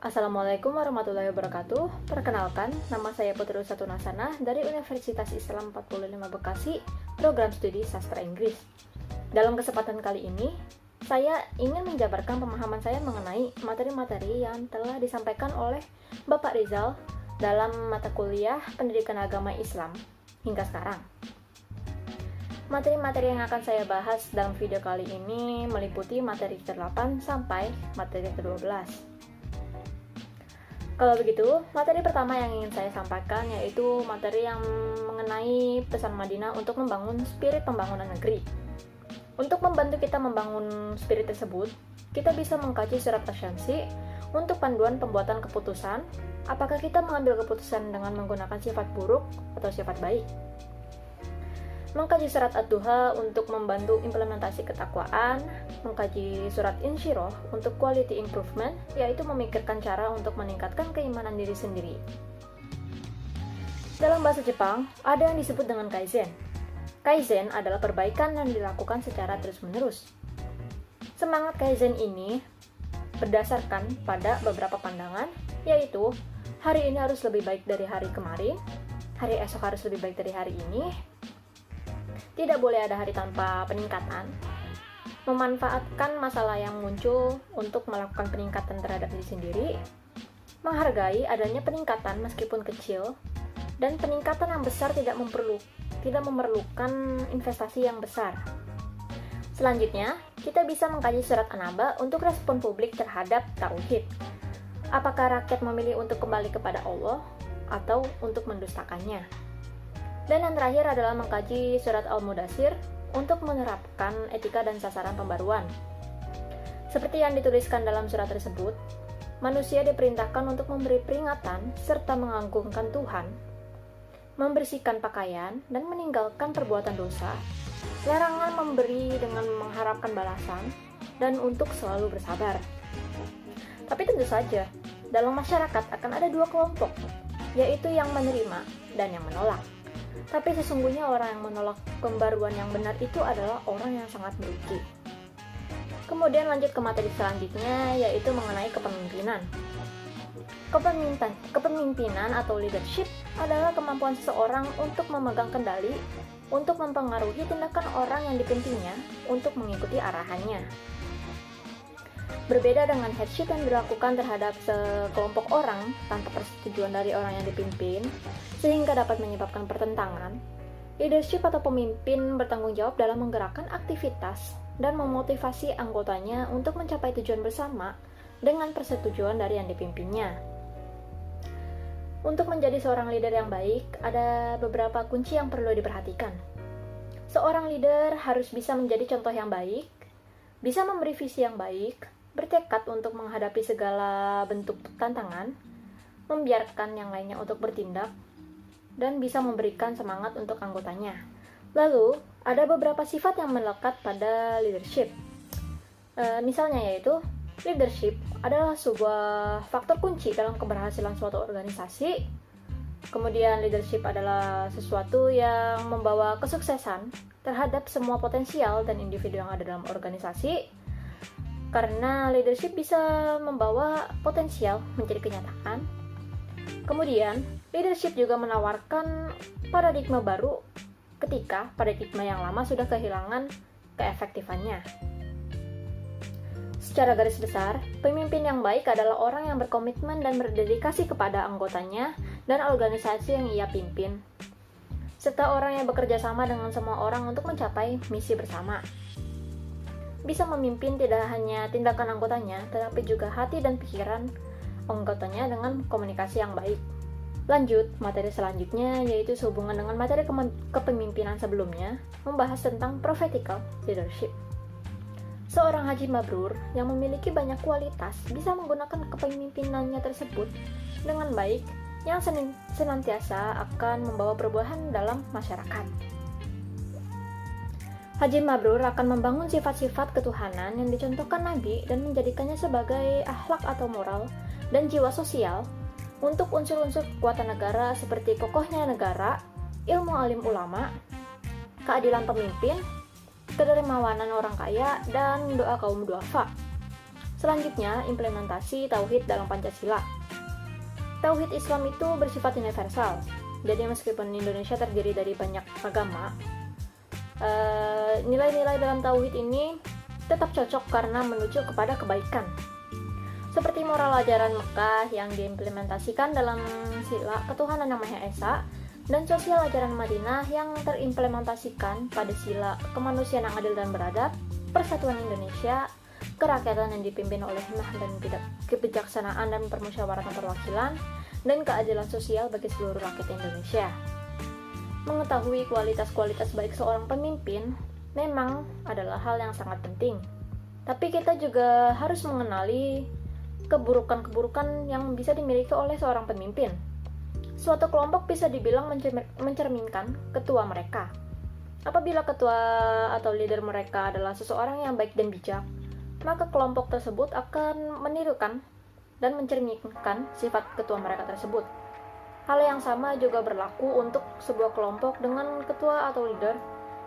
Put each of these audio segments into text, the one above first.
Assalamualaikum warahmatullahi wabarakatuh. Perkenalkan, nama saya Putri Usatunasana dari Universitas Islam 45 Bekasi, program studi sastra Inggris. Dalam kesempatan kali ini, saya ingin menjabarkan pemahaman saya mengenai materi-materi yang telah disampaikan oleh Bapak Rizal dalam mata kuliah Pendidikan Agama Islam hingga sekarang. Materi-materi yang akan saya bahas dalam video kali ini meliputi materi ke-8 sampai materi ke-12. Kalau begitu, materi pertama yang ingin saya sampaikan yaitu materi yang mengenai pesan Madinah untuk membangun spirit pembangunan negeri. Untuk membantu kita membangun spirit tersebut, kita bisa mengkaji surat Asy-Syamsi untuk panduan pembuatan keputusan, apakah kita mengambil keputusan dengan menggunakan sifat buruk atau sifat baik. Mengkaji surat Ad-Duha untuk membantu implementasi ketakwaan, mengkaji surat Insyirah untuk quality improvement, yaitu memikirkan cara untuk meningkatkan keimanan diri sendiri. Dalam bahasa Jepang, ada yang disebut dengan Kaizen. Kaizen adalah perbaikan yang dilakukan secara terus-menerus. Semangat Kaizen ini berdasarkan pada beberapa pandangan, yaitu hari ini harus lebih baik dari hari kemarin, hari esok harus lebih baik dari hari ini, tidak boleh ada hari tanpa peningkatan, memanfaatkan masalah yang muncul untuk melakukan peningkatan terhadap diri sendiri, menghargai adanya peningkatan meskipun kecil, dan peningkatan yang besar tidak memerlukan investasi yang besar. Selanjutnya, kita bisa mengkaji surat An-Naba untuk respon publik terhadap tauhid. Apakah rakyat memilih untuk kembali kepada Allah atau untuk mendustakannya? Dan yang terakhir adalah mengkaji surat Al-Mudaththir untuk menerapkan etika dan sasaran pembaruan. Seperti yang dituliskan dalam surat tersebut, manusia diperintahkan untuk memberi peringatan serta mengagungkan Tuhan, membersihkan pakaian dan meninggalkan perbuatan dosa, larangan memberi dengan mengharapkan balasan, dan untuk selalu bersabar. Tapi tentu saja, dalam masyarakat akan ada dua kelompok, yaitu yang menerima dan yang menolak. Tapi sesungguhnya orang yang menolak pembaruan yang benar itu adalah orang yang sangat merugi. Kemudian lanjut ke materi selanjutnya, yaitu mengenai kepemimpinan. Kepemimpinan atau leadership adalah kemampuan seseorang untuk memegang kendali, untuk mempengaruhi tindakan orang yang dipimpinnya, untuk mengikuti arahannya. Berbeda dengan headship yang dilakukan terhadap sekelompok orang tanpa persetujuan dari orang yang dipimpin, sehingga dapat menyebabkan pertentangan, leadership atau pemimpin bertanggung jawab dalam menggerakkan aktivitas dan memotivasi anggotanya untuk mencapai tujuan bersama dengan persetujuan dari yang dipimpinnya. Untuk menjadi seorang leader yang baik, ada beberapa kunci yang perlu diperhatikan. Seorang leader harus bisa menjadi contoh yang baik, bisa memberi visi yang baik, bertekad untuk menghadapi segala bentuk tantangan, membiarkan yang lainnya untuk bertindak, dan bisa memberikan semangat untuk anggotanya. Lalu, ada beberapa sifat yang melekat pada leadership. Misalnya yaitu, leadership adalah sebuah faktor kunci dalam keberhasilan suatu organisasi. Kemudian, leadership adalah sesuatu yang membawa kesuksesan terhadap semua potensial dan individu yang ada dalam organisasi. Karena leadership bisa membawa potensial menjadi kenyataan. Kemudian, leadership juga menawarkan paradigma baru ketika paradigma yang lama sudah kehilangan keefektifannya. Secara garis besar, pemimpin yang baik adalah orang yang berkomitmen dan berdedikasi kepada anggotanya dan organisasi yang ia pimpin, serta orang yang bekerja sama dengan semua orang untuk mencapai misi bersama. Bisa memimpin tidak hanya tindakan anggotanya, tetapi juga hati dan pikiran anggotanya dengan komunikasi yang baik. Lanjut, materi selanjutnya yaitu sehubungan dengan materi kepemimpinan sebelumnya, membahas tentang prophetical leadership. Seorang haji mabrur yang memiliki banyak kualitas bisa menggunakan kepemimpinannya tersebut dengan baik yang senantiasa akan membawa perubahan dalam masyarakat. Haji mabrur akan membangun sifat-sifat ketuhanan yang dicontohkan Nabi dan menjadikannya sebagai akhlak atau moral dan jiwa sosial untuk unsur-unsur kekuatan negara seperti kokohnya negara, ilmu alim ulama, keadilan pemimpin, kedermawanan orang kaya, dan doa kaum duafa. Selanjutnya, implementasi tauhid dalam Pancasila. Tauhid Islam itu bersifat universal. Jadi meskipun Indonesia terdiri dari banyak agama, nilai-nilai dalam tauhid ini tetap cocok karena menuju kepada kebaikan. Seperti moral ajaran Mekah yang diimplementasikan dalam sila ketuhanan yang Maha Esa, dan sosial ajaran Madinah yang terimplementasikan pada sila kemanusiaan yang adil dan beradab, persatuan Indonesia, kerakyatan yang dipimpin oleh hikmah dan kebijaksanaan dan permusyawaratan perwakilan, dan keadilan sosial bagi seluruh rakyat Indonesia. Mengetahui kualitas-kualitas baik seorang pemimpin memang adalah hal yang sangat penting. Tapi kita juga harus mengenali keburukan-keburukan yang bisa dimiliki oleh seorang pemimpin. Suatu kelompok bisa dibilang mencerminkan ketua mereka. Apabila ketua atau leader mereka adalah seseorang yang baik dan bijak, maka kelompok tersebut akan menirukan dan mencerminkan sifat ketua mereka tersebut. Hal yang sama juga berlaku untuk sebuah kelompok dengan ketua atau leader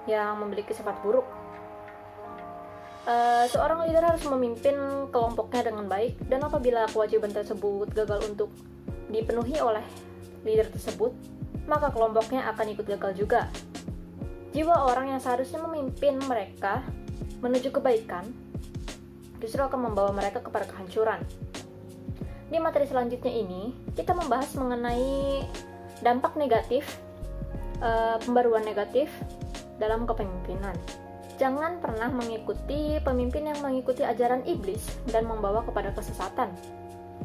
yang memiliki sifat buruk. Seorang leader harus memimpin kelompoknya dengan baik, dan apabila kewajiban tersebut gagal untuk dipenuhi oleh leader tersebut, maka kelompoknya akan ikut gagal juga. Jiwa orang yang seharusnya memimpin mereka menuju kebaikan justru akan membawa mereka kepada kehancuran. Di materi selanjutnya ini, kita membahas mengenai dampak negatif, pembaruan negatif dalam kepemimpinan. Jangan pernah mengikuti pemimpin yang mengikuti ajaran iblis dan membawa kepada kesesatan.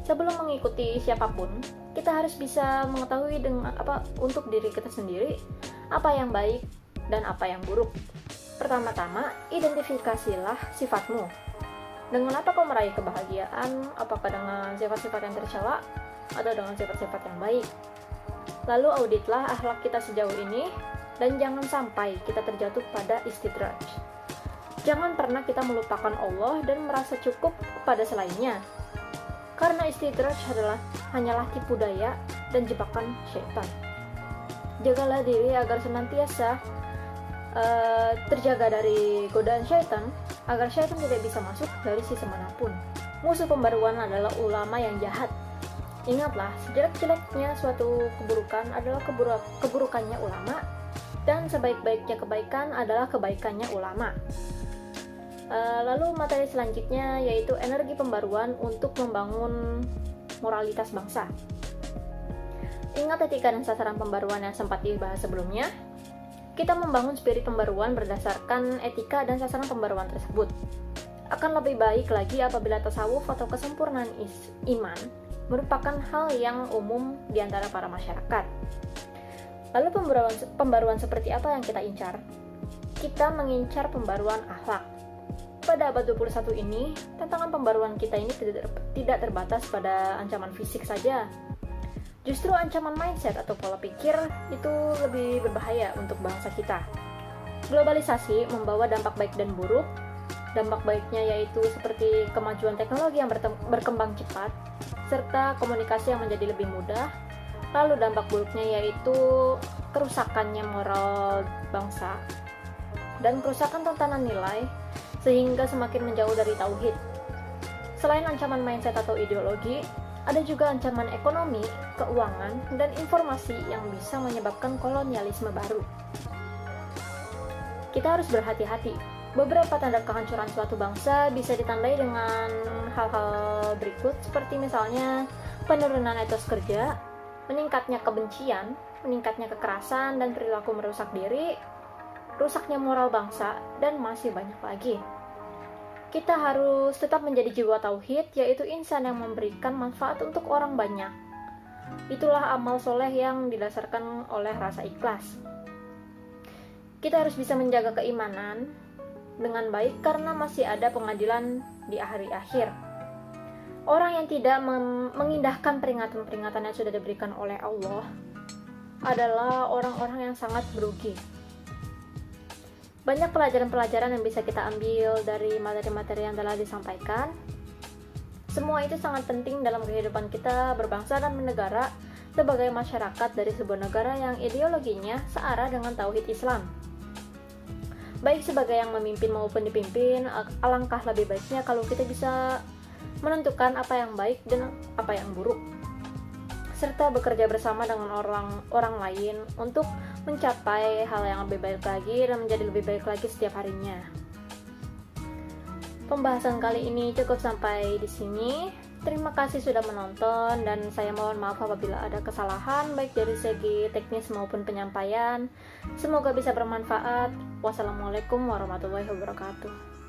Sebelum mengikuti siapapun, kita harus bisa mengetahui untuk diri kita sendiri apa yang baik dan apa yang buruk. Pertama-tama, identifikasilah sifatmu. Dengan apa kau meraih kebahagiaan? Apakah dengan sifat-sifat yang tercela atau dengan sifat-sifat yang baik? Lalu auditlah akhlak kita sejauh ini, dan jangan sampai kita terjatuh pada istidraj. Jangan pernah kita melupakan Allah dan merasa cukup kepada selainnya. Karena istidraj hanyalah tipu daya dan jebakan syaitan. Jagalah diri agar senantiasa terjaga dari godaan syaitan, agar syaitan tidak bisa masuk dari sisi manapun. Musuh pembaruan adalah ulama yang jahat. Ingatlah, sejelek-jeleknya suatu keburukan adalah keburukannya ulama, dan sebaik-baiknya kebaikan adalah kebaikannya ulama. Lalu materi selanjutnya yaitu energi pembaruan untuk membangun moralitas bangsa. Ingat etika dan sasaran pembaruan yang sempat dibahas sebelumnya. Kita membangun spirit pembaruan berdasarkan etika dan sasaran pembaruan tersebut. Akan lebih baik lagi apabila tasawuf atau kesempurnaan iman merupakan hal yang umum di antara para masyarakat. Lalu pembaruan seperti apa yang kita incar? Kita mengincar pembaruan akhlak. Pada abad 21 ini, tantangan pembaruan kita ini tidak terbatas pada ancaman fisik saja. Justru ancaman mindset atau pola pikir itu lebih berbahaya untuk bangsa kita. Globalisasi membawa dampak baik dan buruk. Dampak baiknya yaitu seperti kemajuan teknologi yang berkembang cepat, serta komunikasi yang menjadi lebih mudah. Lalu dampak buruknya yaitu kerusakannya moral bangsa dan kerusakan tatanan nilai, sehingga semakin menjauh dari tauhid. Selain ancaman mindset atau ideologi, ada juga ancaman ekonomi, keuangan, dan informasi yang bisa menyebabkan kolonialisme baru. Kita harus berhati-hati. Beberapa tanda kehancuran suatu bangsa bisa ditandai dengan hal-hal berikut, seperti misalnya penurunan etos kerja, meningkatnya kebencian, meningkatnya kekerasan dan perilaku merusak diri, rusaknya moral bangsa, dan masih banyak lagi. Kita harus tetap menjadi jiwa tauhid, yaitu insan yang memberikan manfaat untuk orang banyak. Itulah amal soleh yang didasarkan oleh rasa ikhlas. Kita harus bisa menjaga keimanan dengan baik karena masih ada pengadilan di hari akhir. Orang yang tidak mengindahkan peringatan-peringatan yang sudah diberikan oleh Allah adalah orang-orang yang sangat merugi. Banyak pelajaran-pelajaran yang bisa kita ambil dari materi-materi yang telah disampaikan. Semua itu sangat penting dalam kehidupan kita berbangsa dan bernegara sebagai masyarakat dari sebuah negara yang ideologinya searah dengan tauhid Islam. Baik sebagai yang memimpin maupun dipimpin, alangkah lebih baiknya kalau kita bisa menentukan apa yang baik dan apa yang buruk, serta bekerja bersama dengan orang lain untuk mencapai hal yang lebih baik lagi dan menjadi lebih baik lagi setiap harinya. Pembahasan kali ini cukup sampai di sini. Terima kasih sudah menonton dan saya mohon maaf apabila ada kesalahan baik dari segi teknis maupun penyampaian. Semoga bisa bermanfaat. Wassalamualaikum warahmatullahi wabarakatuh.